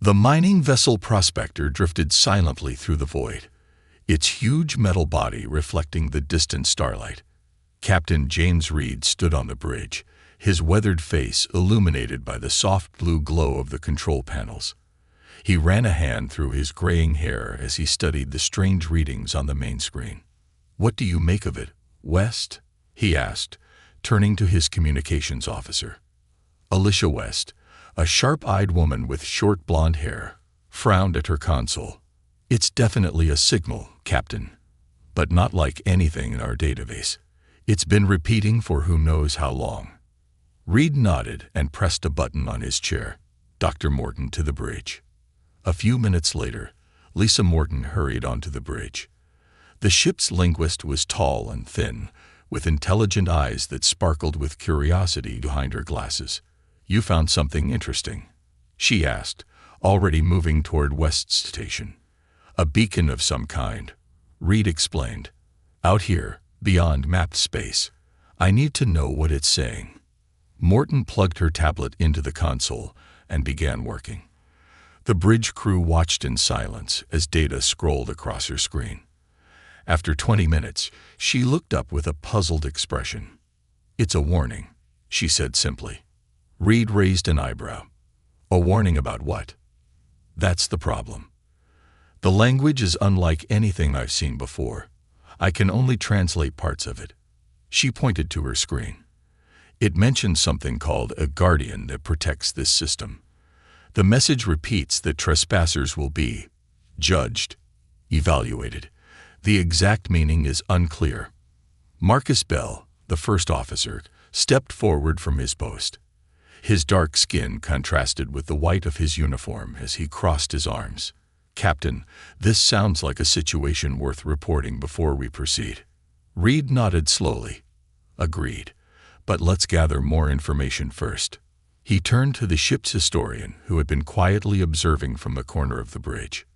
The mining vessel Prospector drifted silently through the void, its huge metal body reflecting the distant starlight. Captain James Reed stood on the bridge, his weathered face illuminated by the soft blue glow of the control panels. He ran a hand through his graying hair as he studied the strange readings on the main screen. "What do you make of it, West?" he asked, turning to his communications officer. Alicia West, a sharp-eyed woman with short blonde hair, frowned at her console. "It's definitely a signal, Captain, but not like anything in our database. It's been repeating for who knows how long." Reed nodded and pressed a button on his chair. "Dr. Morton to the bridge." A few minutes later, Lisa Morton hurried onto the bridge. The ship's linguist was tall and thin, with intelligent eyes that sparkled with curiosity behind her glasses. "You found something interesting?" she asked, already moving toward West's station. "A beacon of some kind," Reed explained. "Out here, beyond mapped space. I need to know what it's saying." Morton plugged her tablet into the console and began working. The bridge crew watched in silence as data scrolled across her screen. After 20 minutes, she looked up with a puzzled expression. "It's a warning," she said simply. Reed raised an eyebrow. "A warning about what?" "That's the problem. The language is unlike anything I've seen before. I can only translate parts of it." She pointed to her screen. "It mentions something called a guardian that protects this system. The message repeats that trespassers will be judged, evaluated. The exact meaning is unclear." Marcus Bell, the first officer, stepped forward from his post. His dark skin contrasted with the white of his uniform as he crossed his arms. "Captain, this sounds like a situation worth reporting before we proceed." Reed nodded slowly. "Agreed. But let's gather more information first." He turned to the ship's historian, who had been quietly observing from the corner of the bridge.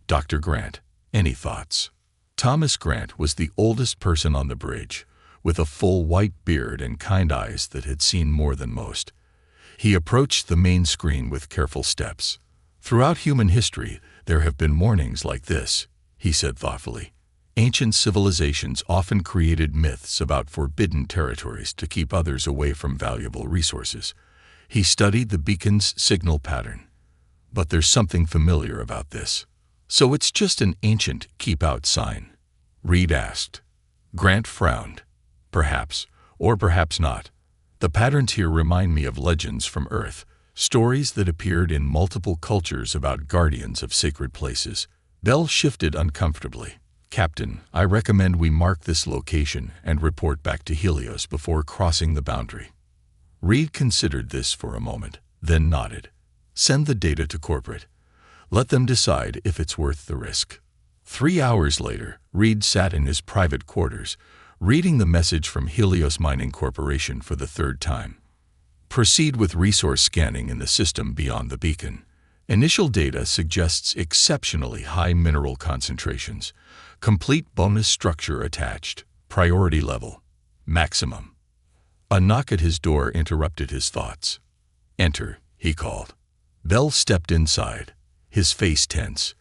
"Dr. Grant, any thoughts?" Thomas Grant was the oldest person on the bridge, with a full white beard and kind eyes that had seen more than most. He approached the main screen with careful steps. "Throughout human history, there have been warnings like this," he said thoughtfully. "Ancient civilizations often created myths about forbidden territories to keep others away from valuable resources." He studied the beacon's signal pattern. "But there's something familiar about this. So it's just an ancient keep-out sign?" Reed asked. Grant frowned. "Perhaps, or perhaps not. The patterns here remind me of legends from Earth, stories that appeared in multiple cultures about guardians of sacred places." Bell shifted uncomfortably. "Captain, I recommend we mark this location and report back to Helios before crossing the boundary." Reed considered this for a moment, then nodded. "Send the data to corporate. Let them decide if it's worth the risk." 3 hours later, Reed sat in his private quarters, reading the message from Helios Mining Corporation for the third time. "Proceed with resource scanning in the system beyond the beacon. Initial data suggests exceptionally high mineral concentrations. Complete bonus structure attached. Priority level. Maximum." A knock at his door interrupted his thoughts. "Enter," he called. Bell stepped inside, his face tense.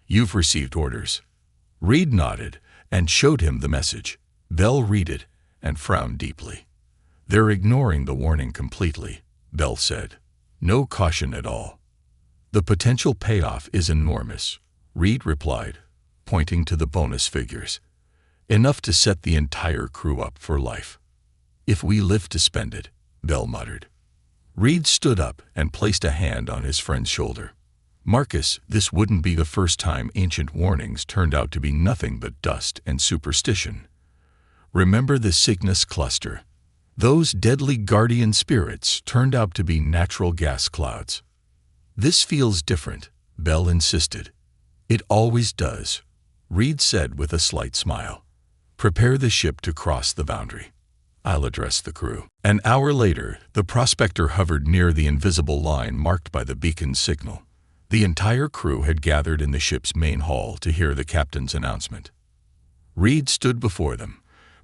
"You've received orders." Reed nodded and showed him the message. Bell read it and frowned deeply. "They're ignoring the warning completely," Bell said. "No caution at all." "The potential payoff is enormous," Reed replied, pointing to the bonus figures. "Enough to set the entire crew up for life." "If we live to spend it," Bell muttered. Reed stood up and placed a hand on his friend's shoulder. "Marcus, this wouldn't be the first time ancient warnings turned out to be nothing but dust and superstition. Remember the Cygnus cluster? Those deadly guardian spirits turned out to be natural gas clouds." "This feels different," Bell insisted. "It always does," Reed said with a slight smile. "Prepare the ship to cross the boundary. I'll address the crew." An hour later, the Prospector hovered near the invisible line marked by the beacon's signal. The entire crew had gathered in the ship's main hall to hear the captain's announcement. Reed stood before them,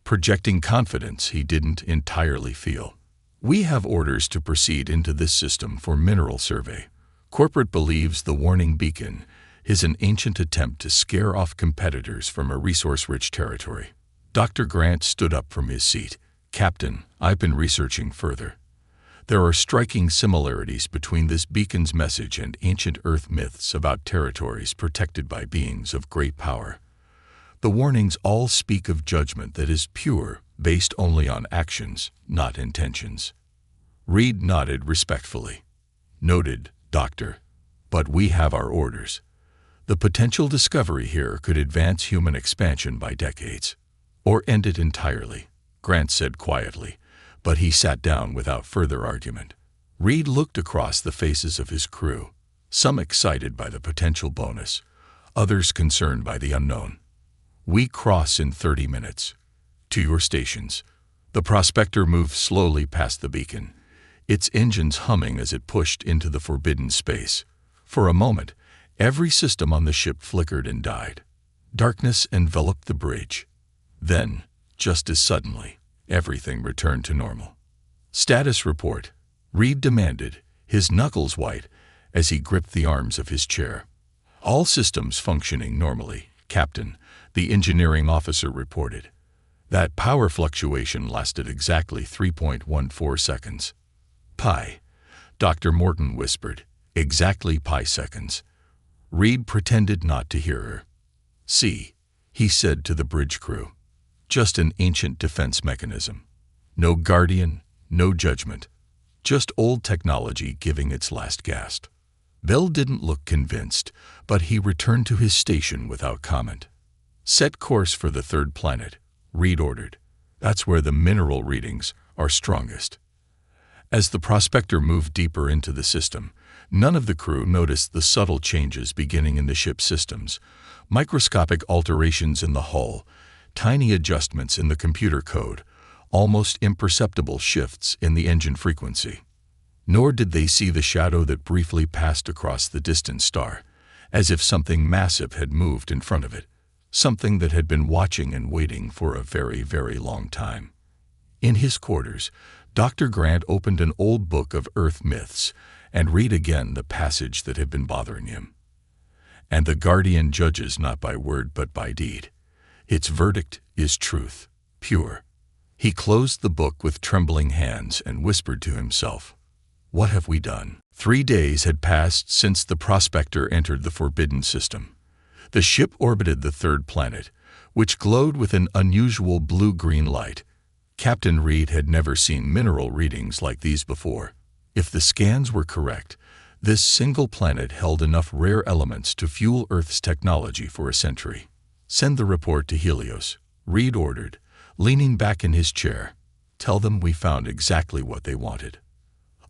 projecting confidence he didn't entirely feel. "We have orders to proceed into this system for mineral survey. Corporate believes the warning beacon is an ancient attempt to scare off competitors from a resource-rich territory. Dr. Grant stood up from his seat. Captain, I've been researching further. There are striking similarities between this beacon's message and ancient Earth myths about territories protected by beings of great power. The warnings all speak of judgment that is pure, based only on actions, not intentions. Reed nodded respectfully. Noted, Doctor. But we have our orders. The potential discovery here could advance human expansion by decades. Or end it entirely, Grant said quietly, but he sat down without further argument. Reed looked across the faces of his crew, some excited by the potential bonus, others concerned by the unknown. We cross in 30 minutes. To your stations. The prospector moved slowly past the beacon, its engines humming as it pushed into the forbidden space. For a moment, every system on the ship flickered and died. Darkness enveloped the bridge. Then, just as suddenly, everything returned to normal. Status report, Reed demanded, his knuckles white as he gripped the arms of his chair. All systems functioning normally, Captain, the engineering officer reported. That power fluctuation lasted exactly 3.14 seconds. Pi, Dr. Morton whispered, exactly pi seconds. Reed pretended not to hear her. See, he said to the bridge crew. Just an ancient defense mechanism. No guardian, no judgment. Just old technology giving its last gasp. Bell didn't look convinced, but he returned to his station without comment. Set course for the third planet, Reed ordered. That's where the mineral readings are strongest. As the prospector moved deeper into the system, none of the crew noticed the subtle changes beginning in the ship's systems, microscopic alterations in the hull, tiny adjustments in the computer code, almost imperceptible shifts in the engine frequency. Nor did they see the shadow that briefly passed across the distant star, as if something massive had moved in front of it, something that had been watching and waiting for a very, very long time. In his quarters, Dr. Grant opened an old book of Earth myths and read again the passage that had been bothering him. And the guardian judges not by word but by deed. Its verdict is truth, pure. He closed the book with trembling hands and whispered to himself, "What have we done?" 3 days had passed since the prospector entered the forbidden system. The ship orbited the third planet, which glowed with an unusual blue-green light. Captain Reed had never seen mineral readings like these before. If the scans were correct, this single planet held enough rare elements to fuel Earth's technology for a century. Send the report to Helios, Reed ordered, leaning back in his chair. Tell them we found exactly what they wanted.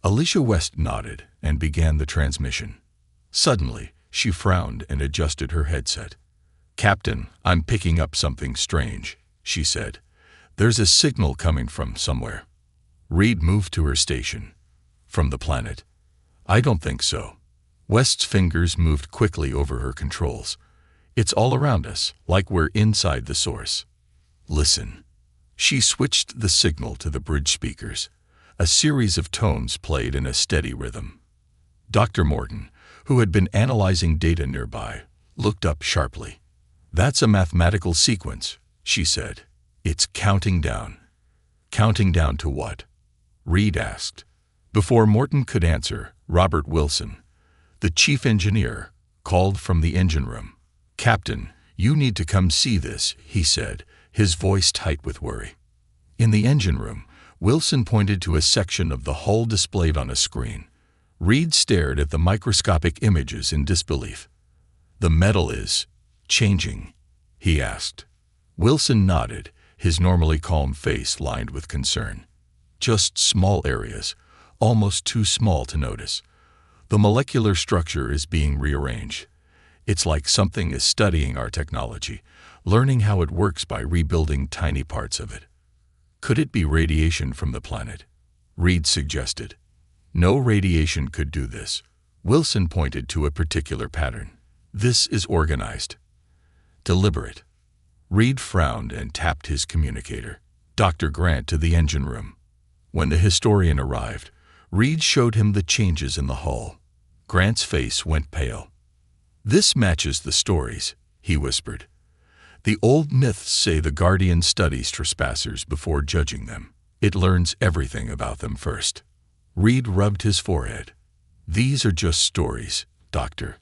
Alicia West nodded and began the transmission. Suddenly, she frowned and adjusted her headset. "Captain, I'm picking up something strange," she said. "There's a signal coming from somewhere." Reed moved to her station. "From the planet?" "I don't think so." West's fingers moved quickly over her controls. "It's all around us, like we're inside the source." "Listen." She switched the signal to the bridge speakers. A series of tones played in a steady rhythm. Dr. Morton, who had been analyzing data nearby, looked up sharply. "That's a mathematical sequence," she said. "It's counting down." "Counting down to what?" Reed asked. Before Morton could answer, Robert Wilson, the chief engineer, called from the engine room. "Captain, you need to come see this," he said, his voice tight with worry. In the engine room, Wilson pointed to a section of the hull displayed on a screen. Reed stared at the microscopic images in disbelief. "The metal is changing?" he asked. Wilson nodded, his normally calm face lined with concern. "Just small areas, almost too small to notice. The molecular structure is being rearranged. It's like something is studying our technology, learning how it works by rebuilding tiny parts of it." "Could it be radiation from the planet?" Reed suggested. "No radiation could do this." Wilson pointed to a particular pattern. "This is organized. Deliberate." Reed frowned and tapped his communicator. Dr. Grant to the engine room. When the historian arrived, Reed showed him the changes in the hull. Grant's face went pale. "This matches the stories," he whispered. "The old myths say the Guardian studies trespassers before judging them. It learns everything about them first." Reed rubbed his forehead. "These are just stories, Doctor.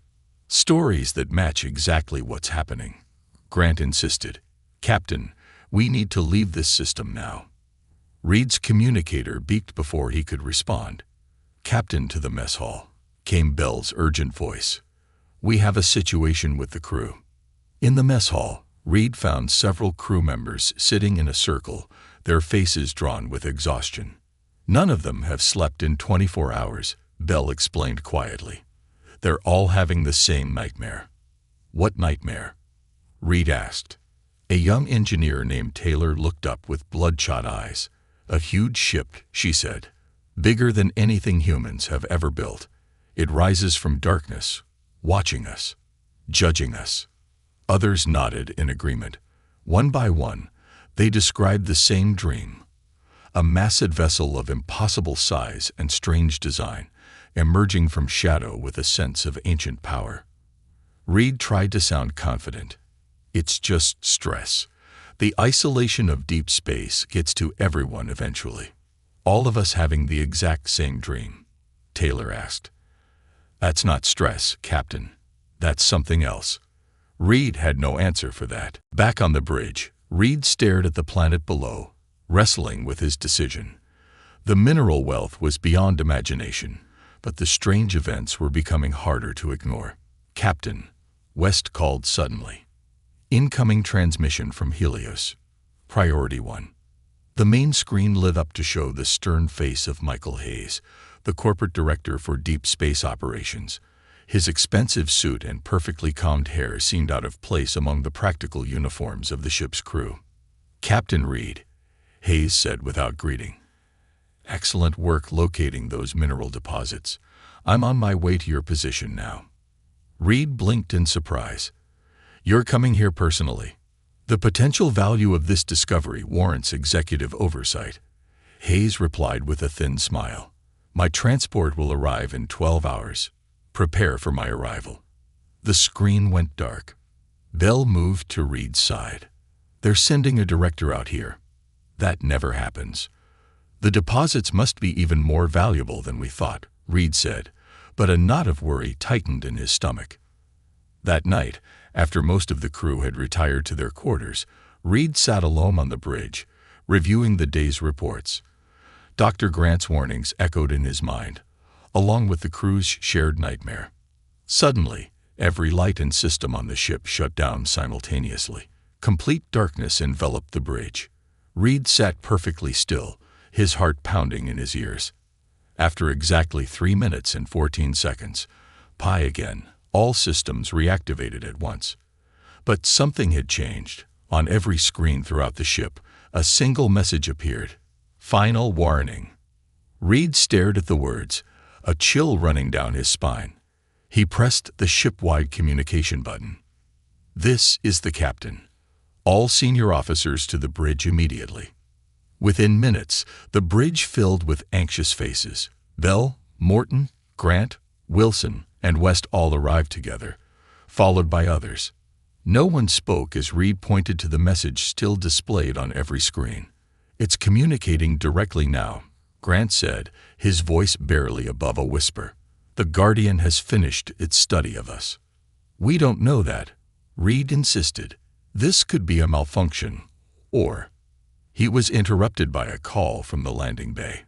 Stories that match exactly what's happening." Grant insisted. "Captain, we need to leave this system now." Reed's communicator beeped before he could respond. "Captain, to the mess hall," came Bell's urgent voice. "We have a situation with the crew." In the mess hall, Reed found several crew members sitting in a circle, their faces drawn with exhaustion. "None of them have slept in 24 hours, Bell explained quietly. "They're all having the same nightmare." "What nightmare?" Reed asked. A young engineer named Taylor looked up with bloodshot eyes. "A huge ship," she said. "Bigger than anything humans have ever built. It rises from darkness, watching us, judging us." Others nodded in agreement. One by one, they described the same dream. A massive vessel of impossible size and strange design, emerging from shadow with a sense of ancient power. Reed tried to sound confident. "It's just stress. The isolation of deep space gets to everyone eventually." "All of us having the exact same dream?" Taylor asked. "That's not stress, Captain. That's something else." Reed had no answer for that. Back on the bridge, Reed stared at the planet below, wrestling with his decision. The mineral wealth was beyond imagination, but the strange events were becoming harder to ignore. "Captain," West called suddenly. "Incoming transmission from Helios. Priority 1. The main screen lit up to show the stern face of Michael Hayes, the corporate director for Deep Space Operations. His expensive suit and perfectly combed hair seemed out of place among the practical uniforms of the ship's crew. "Captain Reed," Hayes said without greeting. "Excellent work locating those mineral deposits. I'm on my way to your position now." Reed blinked in surprise. "You're coming here personally?" "The potential value of this discovery warrants executive oversight," Hayes replied with a thin smile. "My transport will arrive in 12 hours. Prepare for my arrival." The screen went dark. Bell moved to Reed's side. "They're sending a director out here." "That never happens." "The deposits must be even more valuable than we thought," Reed said, but a knot of worry tightened in his stomach. That night, after most of the crew had retired to their quarters, Reed sat alone on the bridge, reviewing the day's reports. Dr. Grant's warnings echoed in his mind, along with the crew's shared nightmare. Suddenly, every light and system on the ship shut down simultaneously. Complete darkness enveloped the bridge. Reed sat perfectly still, his heart pounding in his ears. After exactly 3 minutes and 14 seconds, pi again, all systems reactivated at once. But something had changed. On every screen throughout the ship, a single message appeared. "Final warning." Reed stared at the words, a chill running down his spine. He pressed the ship-wide communication button. "This is the captain. All senior officers to the bridge immediately." Within minutes, the bridge filled with anxious faces. Bell, Morton, Grant, Wilson, and West all arrived together, followed by others. No one spoke as Reed pointed to the message still displayed on every screen. "It's communicating directly now," Grant said, his voice barely above a whisper. "The Guardian has finished its study of us." "We don't know that," Reed insisted. "This could be a malfunction, or—" He was interrupted by a call from the landing bay.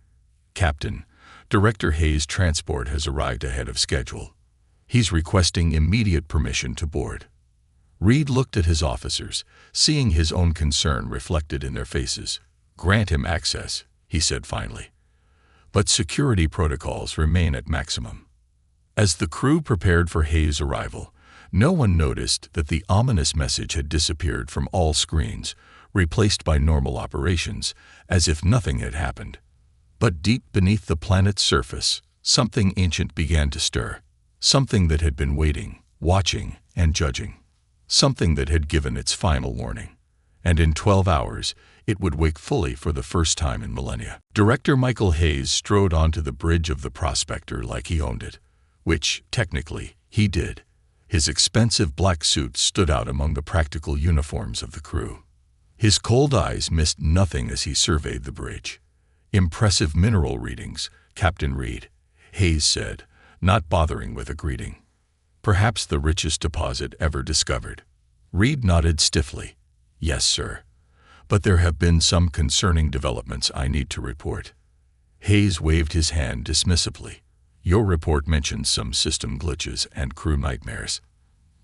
"Captain, Director Hayes' transport has arrived ahead of schedule. He's requesting immediate permission to board." Reed looked at his officers, seeing his own concern reflected in their faces. "Grant him access," he said finally. "But security protocols remain at maximum." As the crew prepared for Hayes' arrival, no one noticed that the ominous message had disappeared from all screens, replaced by normal operations, as if nothing had happened. But deep beneath the planet's surface, something ancient began to stir. Something that had been waiting, watching, and judging. Something that had given its final warning. And in 12 hours, it would wake fully for the first time in millennia. Director Michael Hayes strode onto the bridge of the Prospector like he owned it. which, technically, he did. His expensive black suit stood out among the practical uniforms of the crew. His cold eyes missed nothing as he surveyed the bridge. "Impressive mineral readings, Captain Reed," Hayes said, not bothering with a greeting. "Perhaps the richest deposit ever discovered." Reed nodded stiffly. "Yes, sir. But there have been some concerning developments I need to report." Hayes waved his hand dismissively. "Your report mentions some system glitches and crew nightmares.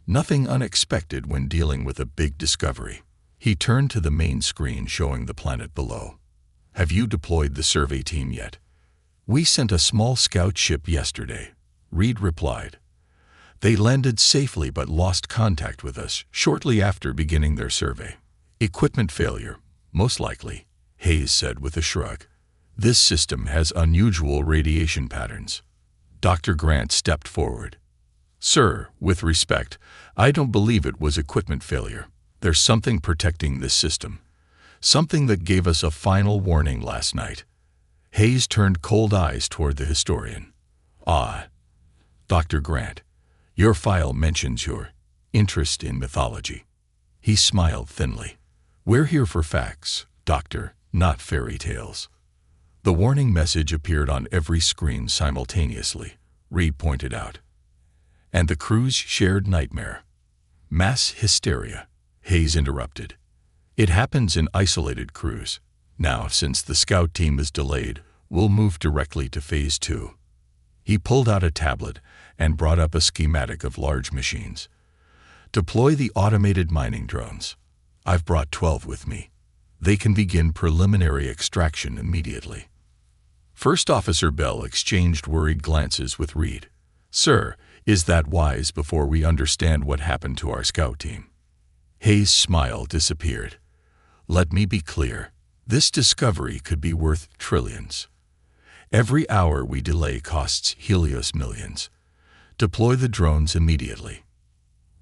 Nothing unexpected when dealing with a big discovery." He turned to the main screen showing the planet below. "Have you deployed the survey team yet?" "We sent a small scout ship yesterday," Reed replied. "They landed safely but lost contact with us shortly after beginning their survey." "Equipment failure, most likely," Hayes said with a shrug. "This system has unusual radiation patterns." Dr. Grant stepped forward. "Sir, with respect, I don't believe it was equipment failure. There's something protecting this system. Something that gave us a final warning last night." Hayes turned cold eyes toward the historian. "Ah, Dr. Grant, your file mentions your interest in mythology." He smiled thinly. "We're here for facts, Doctor, not fairy tales." The warning message appeared on every screen simultaneously, Reed pointed out. "And the crew's shared nightmare." "Mass hysteria," Hayes interrupted. "It happens in isolated crews. Now, since the scout team is delayed, we'll move directly to Phase 2. He pulled out a tablet and brought up a schematic of large machines. "Deploy the automated mining drones. I've brought 12 with me. They can begin preliminary extraction immediately." First Officer Bell exchanged worried glances with Reed. "Sir, is that wise before we understand what happened to our scout team?" Hayes' smile disappeared. "Let me be clear. This discovery could be worth trillions. Every hour we delay costs Helios millions. Deploy the drones immediately."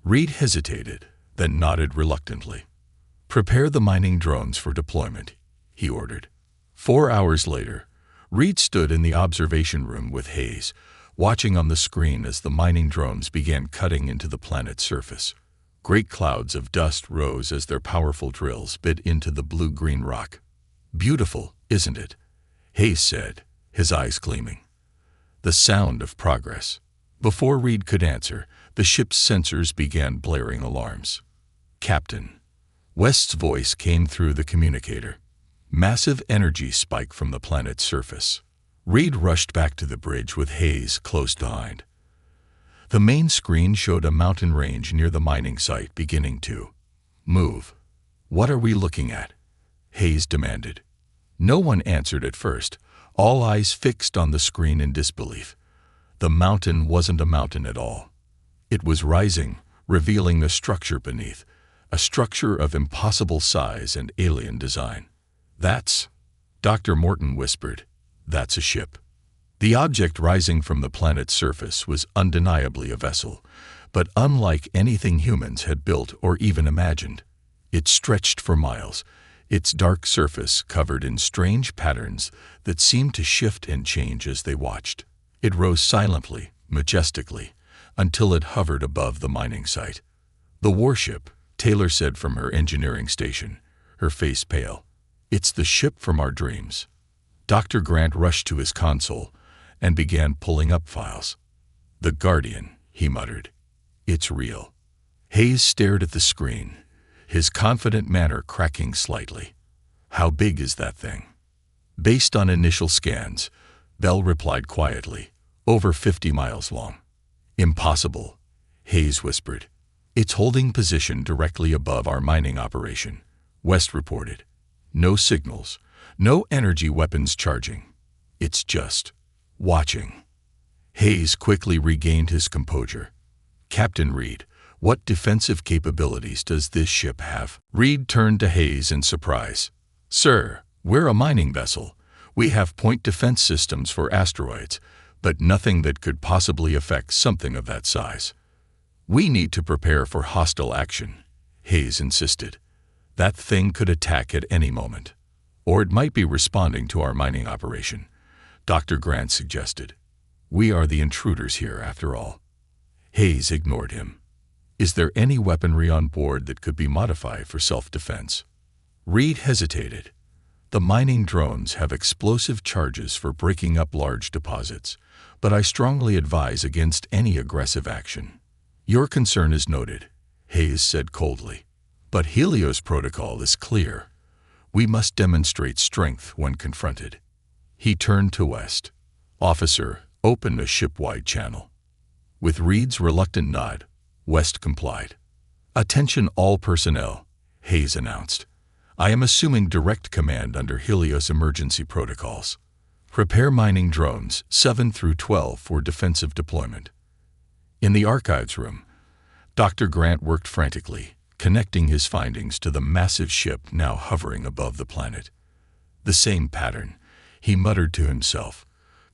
Reed hesitated, then nodded reluctantly. "Prepare the mining drones for deployment," he ordered. 4 hours later, Reed stood in the observation room with Hayes, watching on the screen as the mining drones began cutting into the planet's surface. Great clouds of dust rose as their powerful drills bit into the blue-green rock. "Beautiful, isn't it?" Hayes said, his eyes gleaming. "The sound of progress." Before Reed could answer, the ship's sensors began blaring alarms. "Captain." West's voice came through the communicator. "Massive energy spike from the planet's surface." Reed rushed back to the bridge with Hayes close behind. The main screen showed a mountain range near the mining site beginning to move. "What are we looking at?" Hayes demanded. No one answered at first, all eyes fixed on the screen in disbelief. The mountain wasn't a mountain at all. It was rising, revealing the structure beneath, a structure of impossible size and alien design. "That's," Dr. Morton whispered, "that's a ship." The object rising from the planet's surface was undeniably a vessel, but unlike anything humans had built or even imagined. It stretched for miles, its dark surface covered in strange patterns that seemed to shift and change as they watched. It rose silently, majestically, until it hovered above the mining site. "The warship," Taylor said from her engineering station, her face pale. "It's the ship from our dreams." Dr. Grant rushed to his console and began pulling up files. "The Guardian," he muttered. "It's real." Hayes stared at the screen, his confident manner cracking slightly. "How big is that thing?" "Based on initial scans," Bell replied quietly, "over 50 miles long." "Impossible," Hayes whispered. "It's holding position directly above our mining operation," West reported. "No signals, no energy weapons charging. It's just watching." Hayes quickly regained his composure. "Captain Reed, what defensive capabilities does this ship have?" Reed turned to Hayes in surprise. "Sir, we're a mining vessel. We have point defense systems for asteroids, but nothing that could possibly affect something of that size." "We need to prepare for hostile action," Hayes insisted. "That thing could attack at any moment. Or it might be responding to our mining operation," Dr. Grant suggested. We are the intruders here, after all. Hayes ignored him. Is there any weaponry on board that could be modified for self-defense? Reed hesitated. The mining drones have explosive charges for breaking up large deposits, but I strongly advise against any aggressive action. Your concern is noted, Hayes said coldly. But Helios protocol is clear. We must demonstrate strength when confronted. He turned to West. Officer, open a ship-wide channel. With Reed's reluctant nod, West complied. Attention all personnel, Hayes announced. I am assuming direct command under Helios emergency protocols. Prepare mining drones 7 through 12 for defensive deployment. In the archives room, Dr. Grant worked frantically, connecting his findings to the massive ship now hovering above the planet. The same pattern, he muttered to himself,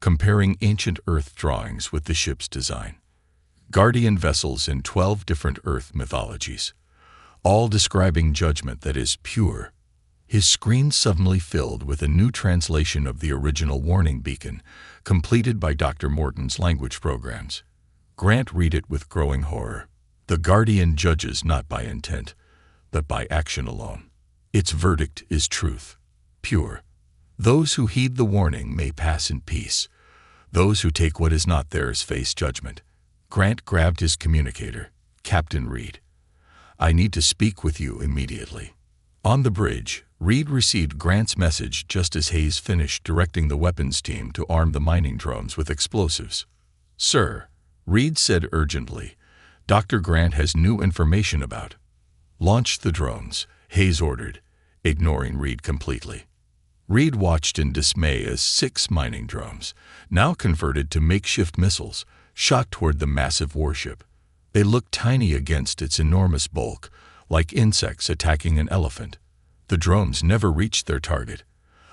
comparing ancient Earth drawings with the ship's design. Guardian vessels in 12 different Earth mythologies, all describing judgment that is pure. His screen suddenly filled with a new translation of the original warning beacon, completed by Dr. Morton's language programs. Grant read it with growing horror. The Guardian judges not by intent, but by action alone. Its verdict is truth, pure. Those who heed the warning may pass in peace. Those who take what is not theirs face judgment. Grant grabbed his communicator. Captain Reed. I need to speak with you immediately. On the bridge, Reed received Grant's message just as Hayes finished directing the weapons team to arm the mining drones with explosives. Sir, Reed said urgently, Dr. Grant has new information about. Launch the drones, Hayes ordered, ignoring Reed completely. Reed watched in dismay as 6 mining drones, now converted to makeshift missiles, shot toward the massive warship. They looked tiny against its enormous bulk, like insects attacking an elephant. The drones never reached their target.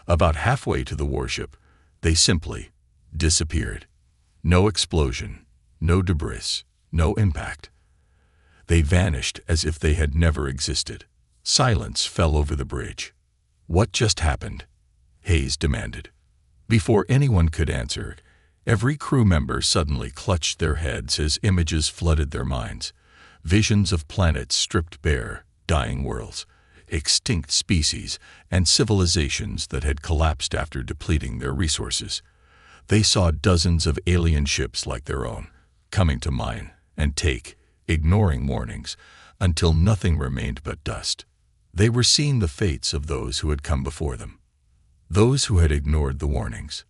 About halfway to the warship, they simply disappeared. No explosion, no debris, no impact. They vanished as if they had never existed. Silence fell over the bridge. What just happened? Hayes demanded. Before anyone could answer, every crew member suddenly clutched their heads as images flooded their minds. Visions of planets stripped bare, dying worlds, extinct species, and civilizations that had collapsed after depleting their resources. They saw dozens of alien ships like their own, coming to mine and take, ignoring warnings, until nothing remained but dust. They were seeing the fates of those who had come before them. Those who had ignored the warnings.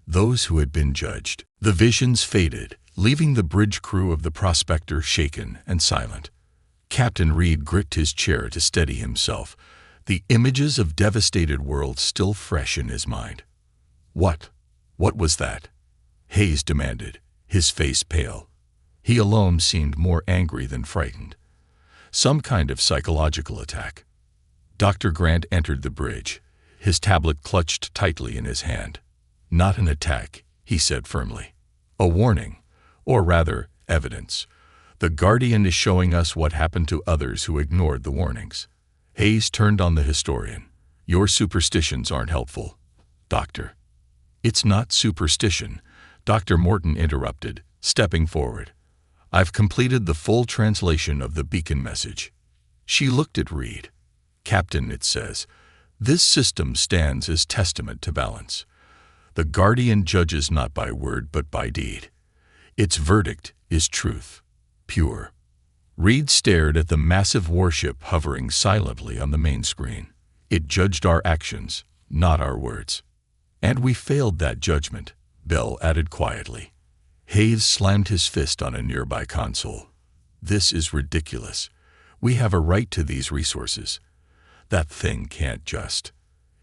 Those who had been judged. The visions faded, leaving the bridge crew of the Prospector shaken and silent. Captain Reed gripped his chair to steady himself, the images of devastated worlds still fresh in his mind. What was that? Hayes demanded, his face pale. He alone seemed more angry than frightened. Some kind of psychological attack. Dr. Grant entered the bridge, his tablet clutched tightly in his hand. Not an attack, he said firmly. A warning, or rather, evidence. The Guardian is showing us what happened to others who ignored the warnings. Hayes turned on the historian. Your superstitions aren't helpful, Doctor. It's not superstition, Dr. Morton interrupted, stepping forward. I've completed the full translation of the beacon message. She looked at Reed. Captain, it says, this system stands as testament to balance. The Guardian judges not by word but by deed. Its verdict is truth, pure. Reed stared at the massive warship hovering silently on the main screen. It judged our actions, not our words. And we failed that judgment, Bell added quietly. Hayes slammed his fist on a nearby console. This is ridiculous. We have a right to these resources. That thing can't just.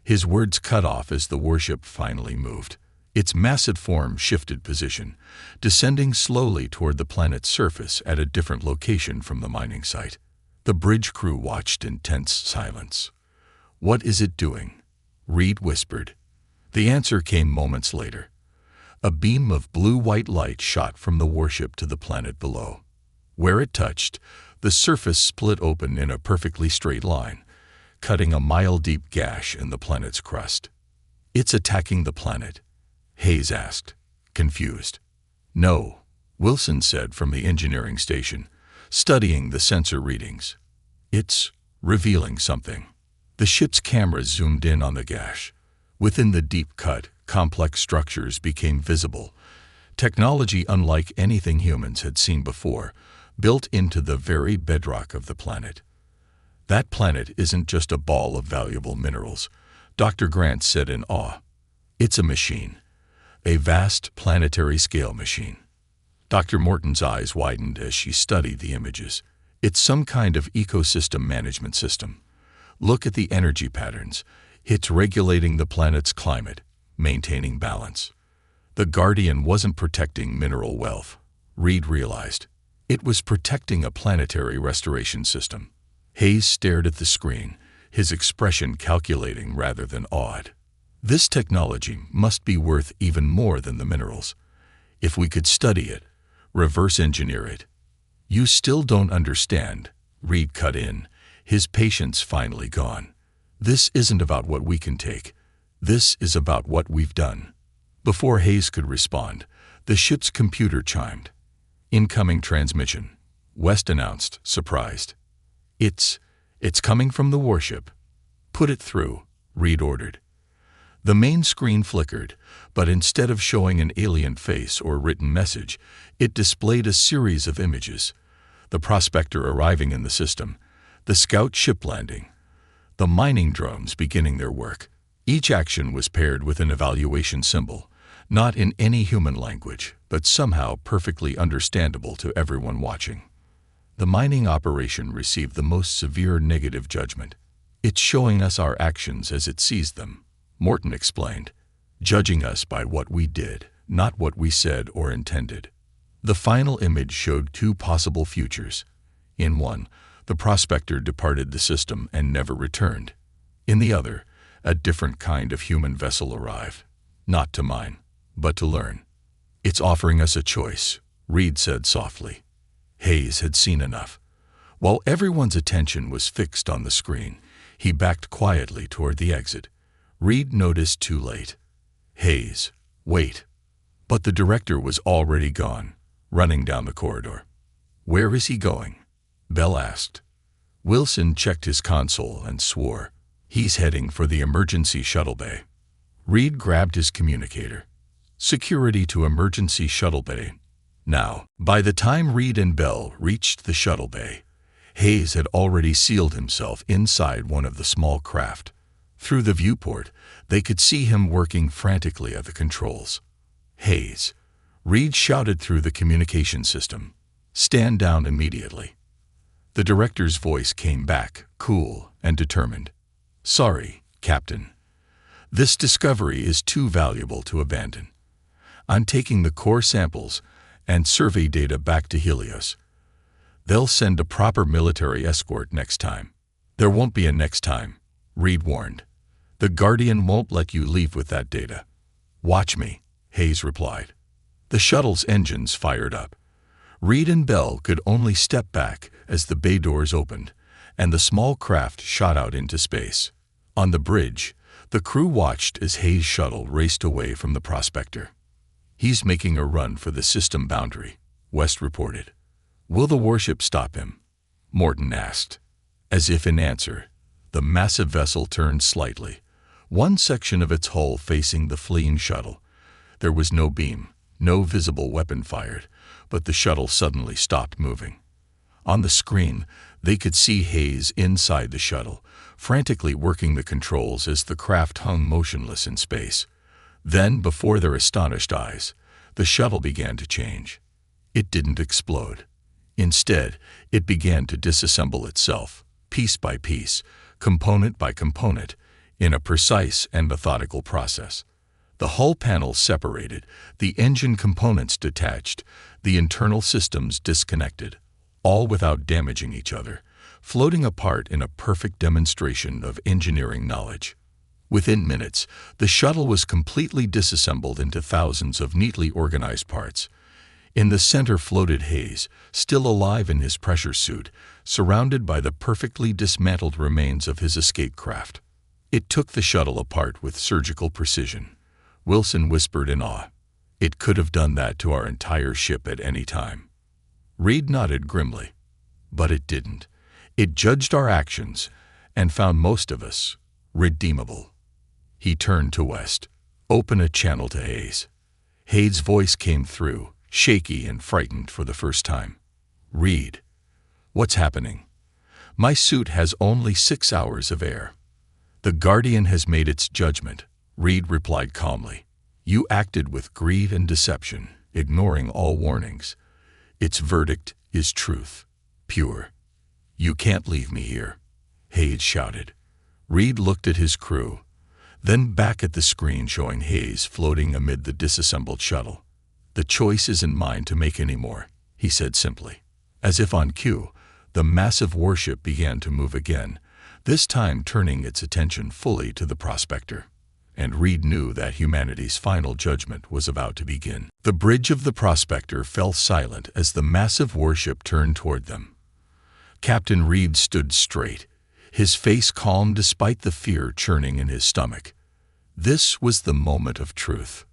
His words cut off as the warship finally moved. Its massive form shifted position, descending slowly toward the planet's surface at a different location from the mining site. The bridge crew watched in tense silence. What is it doing? Reed whispered. The answer came moments later. A beam of blue-white light shot from the warship to the planet below. Where it touched, the surface split open in a perfectly straight line, cutting a mile-deep gash in the planet's crust. It's attacking the planet, Hayes asked, confused. "No," Wilson said from the engineering station, studying the sensor readings. "It's revealing something." The ship's cameras zoomed in on the gash. Within the deep cut, complex structures became visible. Technology unlike anything humans had seen before, built into the very bedrock of the planet. "That planet isn't just a ball of valuable minerals," Dr. Grant said in awe. "It's a machine. A vast planetary-scale machine." Dr. Morton's eyes widened as she studied the images. "It's some kind of ecosystem management system. Look at the energy patterns. It's regulating the planet's climate, maintaining balance." The Guardian wasn't protecting mineral wealth, Reed realized. It was protecting a planetary restoration system. Hayes stared at the screen, his expression calculating rather than awed. This technology must be worth even more than the minerals. If we could study it, reverse engineer it. "You still don't understand," Reed cut in, his patience finally gone. "This isn't about what we can take. This is about what we've done." Before Hayes could respond, the ship's computer chimed. "Incoming transmission," West announced, surprised. It's coming from the warship." "Put it through," Reed ordered. The main screen flickered, but instead of showing an alien face or written message, it displayed a series of images. The prospector arriving in the system, the scout ship landing, the mining drones beginning their work. Each action was paired with an evaluation symbol, not in any human language, but somehow perfectly understandable to everyone watching. "The mining operation received the most severe negative judgment. It's showing us our actions as it sees them," Morton explained, "judging us by what we did, not what we said or intended." The final image showed two possible futures. In one, the prospector departed the system and never returned. In the other, a different kind of human vessel arrived, not to mine, but to learn. "It's offering us a choice," Reed said softly. Hayes had seen enough. While everyone's attention was fixed on the screen, he backed quietly toward the exit. Reed noticed too late. "Hayes, wait." But the director was already gone, running down the corridor. "Where is he going?" Bell asked. Wilson checked his console and swore. "He's heading for the emergency shuttle bay." Reed grabbed his communicator. "Security to emergency shuttle bay." Now, by the time Reed and Bell reached the shuttle bay, Hayes had already sealed himself inside one of the small craft. Through the viewport, they could see him working frantically at the controls. "Hayes," Reed shouted through the communication system, "stand down immediately." The director's voice came back, cool and determined. "Sorry, Captain. This discovery is too valuable to abandon. I'm taking the core samples and survey data back to Helios. They'll send a proper military escort next time." "There won't be a next time," Reed warned. "The Guardian won't let you leave with that data." "Watch me," Hayes replied. The shuttle's engines fired up. Reed and Bell could only step back as the bay doors opened, and the small craft shot out into space. On the bridge, the crew watched as Hayes' shuttle raced away from the prospector. "He's making a run for the system boundary," West reported. "Will the warship stop him?" Morton asked. As if in answer, the massive vessel turned slightly, one section of its hull facing the fleeing shuttle. There was no beam, no visible weapon fired, but the shuttle suddenly stopped moving. On the screen, they could see Hayes inside the shuttle, frantically working the controls as the craft hung motionless in space. Then, before their astonished eyes, the shuttle began to change. It didn't explode. Instead, it began to disassemble itself, piece by piece, component by component, in a precise and methodical process. The hull panels separated, the engine components detached, the internal systems disconnected, all without damaging each other, floating apart in a perfect demonstration of engineering knowledge. Within minutes, the shuttle was completely disassembled into thousands of neatly organized parts. In the center floated Hayes, still alive in his pressure suit, surrounded by the perfectly dismantled remains of his escape craft. It took the shuttle apart with surgical precision. Wilson whispered in awe. It could have done that to our entire ship at any time. Reed nodded grimly. But it didn't. It judged our actions and found most of us redeemable. He turned to West. Open a channel to Hayes. Hayes' voice came through, shaky and frightened for the first time. Reed, what's happening? My suit has only 6 hours of air. The Guardian has made its judgment, Reed replied calmly. You acted with greed and deception, ignoring all warnings. Its verdict is truth, pure. You can't leave me here, Hayes shouted. Reed looked at his crew, then back at the screen showing Hayes floating amid the disassembled shuttle. The choice isn't mine to make anymore, he said simply. As if on cue, the massive warship began to move again, this time turning its attention fully to the prospector. And Reed knew that humanity's final judgment was about to begin. The bridge of the prospector fell silent as the massive warship turned toward them. Captain Reed stood straight, his face calm despite the fear churning in his stomach. This was the moment of truth.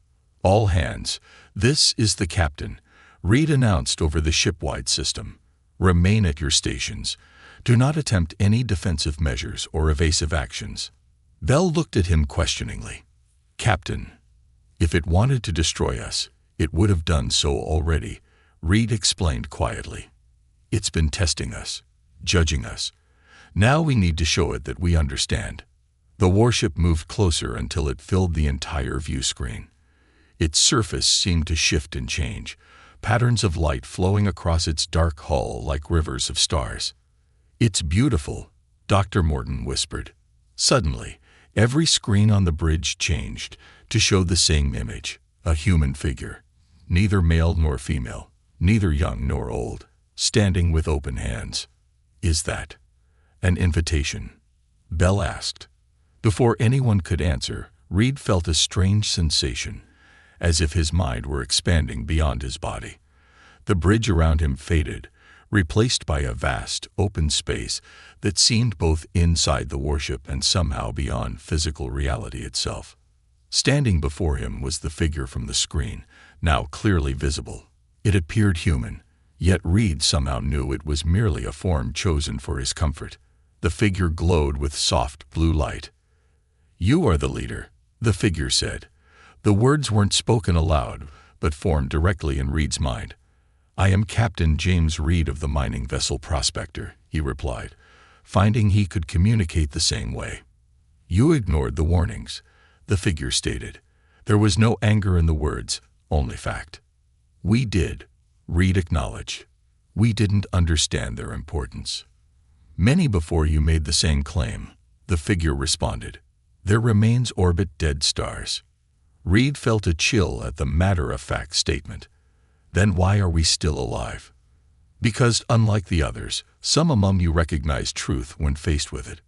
All hands, this is the captain, Reed announced over the shipwide system. Remain at your stations. Do not attempt any defensive measures or evasive actions. Bell looked at him questioningly. Captain, if it wanted to destroy us, it would have done so already, Reed explained quietly. It's been testing us, judging us. Now we need to show it that we understand. The warship moved closer until it filled the entire view screen. Its surface seemed to shift and change, patterns of light flowing across its dark hull like rivers of stars. It's beautiful, Dr. Morton whispered. Suddenly, every screen on the bridge changed to show the same image, a human figure, neither male nor female, neither young nor old, standing with open hands. Is that an invitation? Bell asked. Before anyone could answer, Reed felt a strange sensation, as if his mind were expanding beyond his body. The bridge around him faded, replaced by a vast, open space that seemed both inside the warship and somehow beyond physical reality itself. Standing before him was the figure from the screen, now clearly visible. It appeared human, yet Reed somehow knew it was merely a form chosen for his comfort. The figure glowed with soft blue light. You are the leader, the figure said. The words weren't spoken aloud, but formed directly in Reed's mind. I am Captain James Reed of the mining vessel Prospector, he replied, finding he could communicate the same way. You ignored the warnings, the figure stated. There was no anger in the words, only fact. We did, Reed acknowledged. We didn't understand their importance. Many before you made the same claim, the figure responded. Their remains orbit dead stars. Reed felt a chill at the matter-of-fact statement. Then why are we still alive? Because, unlike the others, some among you recognized truth when faced with it.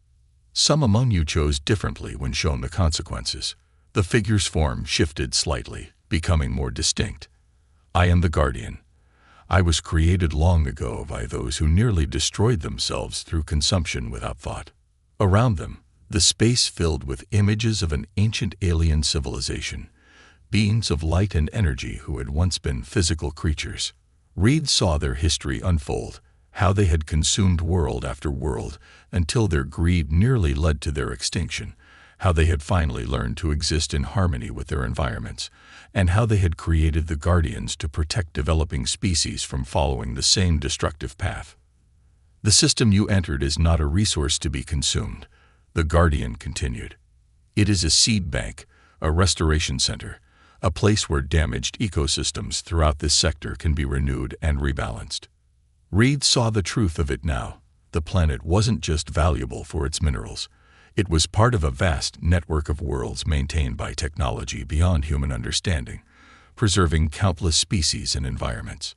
Some among you chose differently when shown the consequences. The figure's form shifted slightly, becoming more distinct. I am the Guardian. I was created long ago by those who nearly destroyed themselves through consumption without thought. Around them, the space filled with images of an ancient alien civilization, beings of light and energy who had once been physical creatures. Reed saw their history unfold, how they had consumed world after world until their greed nearly led to their extinction, how they had finally learned to exist in harmony with their environments, and how they had created the Guardians to protect developing species from following the same destructive path. The system you entered is not a resource to be consumed, the Guardian continued. It is a seed bank, a restoration center, a place where damaged ecosystems throughout this sector can be renewed and rebalanced. Reed saw the truth of it now. The planet wasn't just valuable for its minerals. It was part of a vast network of worlds maintained by technology beyond human understanding, preserving countless species and environments.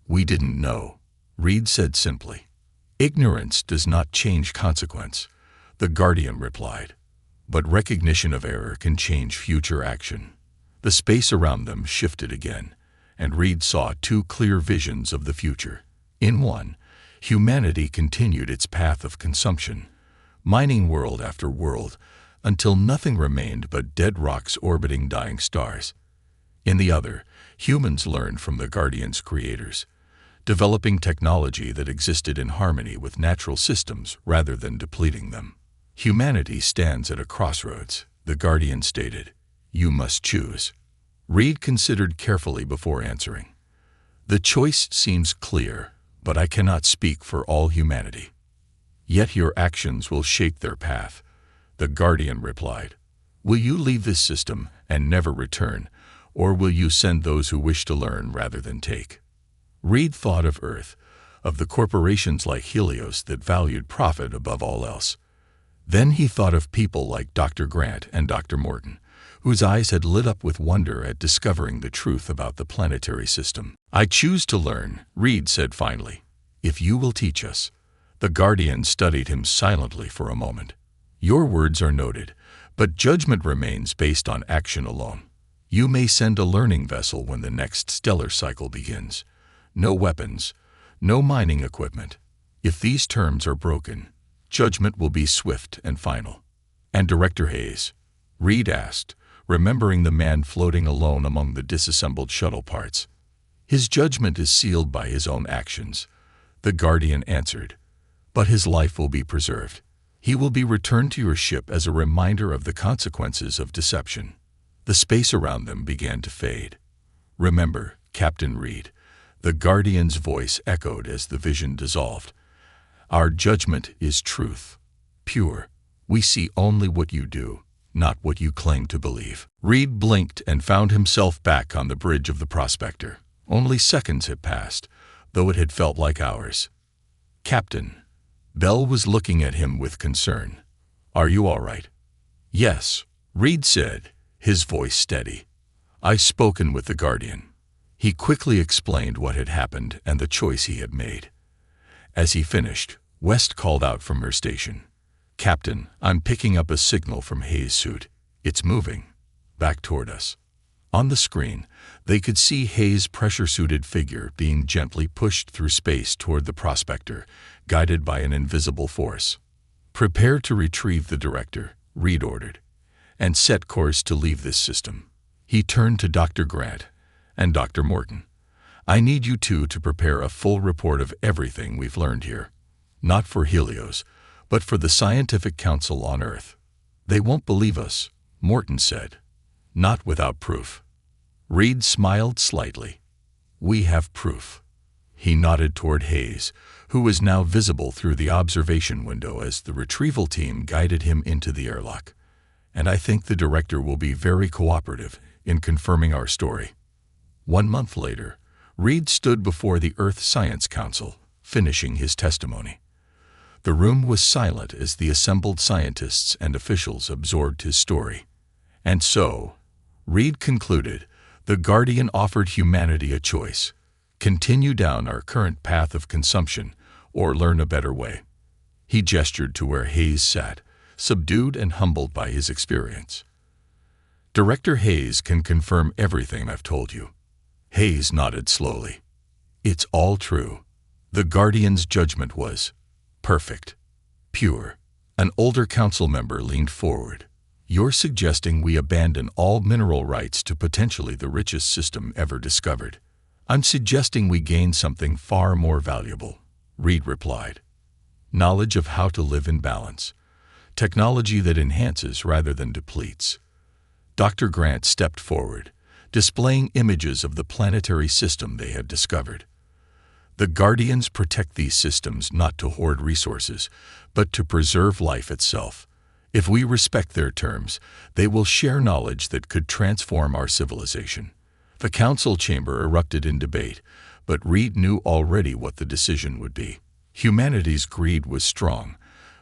We didn't know, Reed said simply. Ignorance does not change consequence, the Guardian replied. But recognition of error can change future action. The space around them shifted again, and Reed saw two clear visions of the future. In one, humanity continued its path of consumption, mining world after world, until nothing remained but dead rocks orbiting dying stars. In the other, humans learned from the Guardian's creators, developing technology that existed in harmony with natural systems rather than depleting them. Humanity stands at a crossroads, the Guardian stated. You must choose. Reed considered carefully before answering. The choice seems clear, but I cannot speak for all humanity. Yet your actions will shape their path, the Guardian replied. Will you leave this system and never return, or will you send those who wish to learn rather than take? Reed thought of Earth, of the corporations like Helios that valued profit above all else. Then he thought of people like Dr. Grant and Dr. Morton, whose eyes had lit up with wonder at discovering the truth about the planetary system. I choose to learn, Reed said finally, if you will teach us. The Guardian studied him silently for a moment. Your words are noted, but judgment remains based on action alone. You may send a learning vessel when the next stellar cycle begins. No weapons, no mining equipment. If these terms are broken, judgment will be swift and final. And Director Hayes? Reed asked, remembering the man floating alone among the disassembled shuttle parts. His judgment is sealed by his own actions, the Guardian answered, but his life will be preserved. He will be returned to your ship as a reminder of the consequences of deception. The space around them began to fade. Remember, Captain Reed, the Guardian's voice echoed as the vision dissolved. Our judgment is truth, pure. We see only what you do, not what you claim to believe. Reed blinked and found himself back on the bridge of the Prospector. Only seconds had passed, though it had felt like hours. Captain. Bell was looking at him with concern. Are you all right? Yes, Reed said, his voice steady. I've spoken with the Guardian. He quickly explained what had happened and the choice he had made. As he finished, West called out from her station. Captain, I'm picking up a signal from Hayes' suit. It's moving. Back toward us. On the screen, they could see Hayes' pressure-suited figure being gently pushed through space toward the Prospector, guided by an invisible force. Prepare to retrieve the Director, Reed ordered, and set course to leave this system. He turned to Dr. Grant and Dr. Morton. I need you two to prepare a full report of everything we've learned here. Not for Helios, but for the Scientific Council on Earth. They won't believe us, Morton said. Not without proof. Reed smiled slightly. We have proof. He nodded toward Hayes, who was now visible through the observation window as the retrieval team guided him into the airlock. And I think the Director will be very cooperative in confirming our story. 1 month later, Reed stood before the Earth Science Council, finishing his testimony. The room was silent as the assembled scientists and officials absorbed his story. And so, Reed concluded, the Guardian offered humanity a choice: continue down our current path of consumption or learn a better way. He gestured to where Hayes sat, subdued and humbled by his experience. Director Hayes can confirm everything I've told you. Hayes nodded slowly. It's all true. The Guardian's judgment was perfect, pure. An older council member leaned forward. You're suggesting we abandon all mineral rights to potentially the richest system ever discovered. I'm suggesting we gain something far more valuable, Reed replied. Knowledge of how to live in balance. Technology that enhances rather than depletes. Dr. Grant stepped forward, displaying images of the planetary system they had discovered. The Guardians protect these systems not to hoard resources, but to preserve life itself. If we respect their terms, they will share knowledge that could transform our civilization. The council chamber erupted in debate, but Reed knew already what the decision would be. Humanity's greed was strong,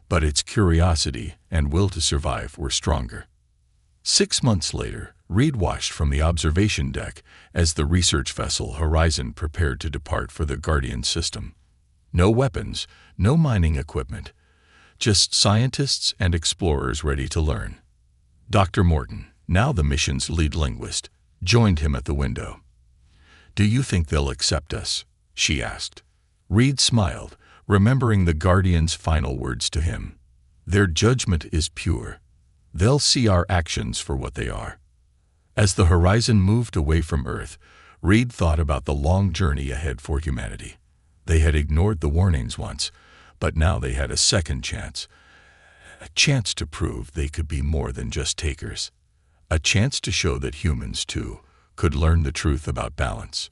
but its curiosity and will to survive were stronger. 6 months later, Reed watched from the observation deck as the research vessel Horizon prepared to depart for the Guardian system. No weapons, no mining equipment, just scientists and explorers ready to learn. Dr. Morton, now the mission's lead linguist, joined him at the window. Do you think they'll accept us? She asked. Reed smiled, remembering the Guardian's final words to him. Their judgment is pure. They'll see our actions for what they are. As the horizon moved away from Earth, Reed thought about the long journey ahead for humanity. They had ignored the warnings once, but now they had a second chance. A chance to prove they could be more than just takers. A chance to show that humans, too, could learn the truth about balance.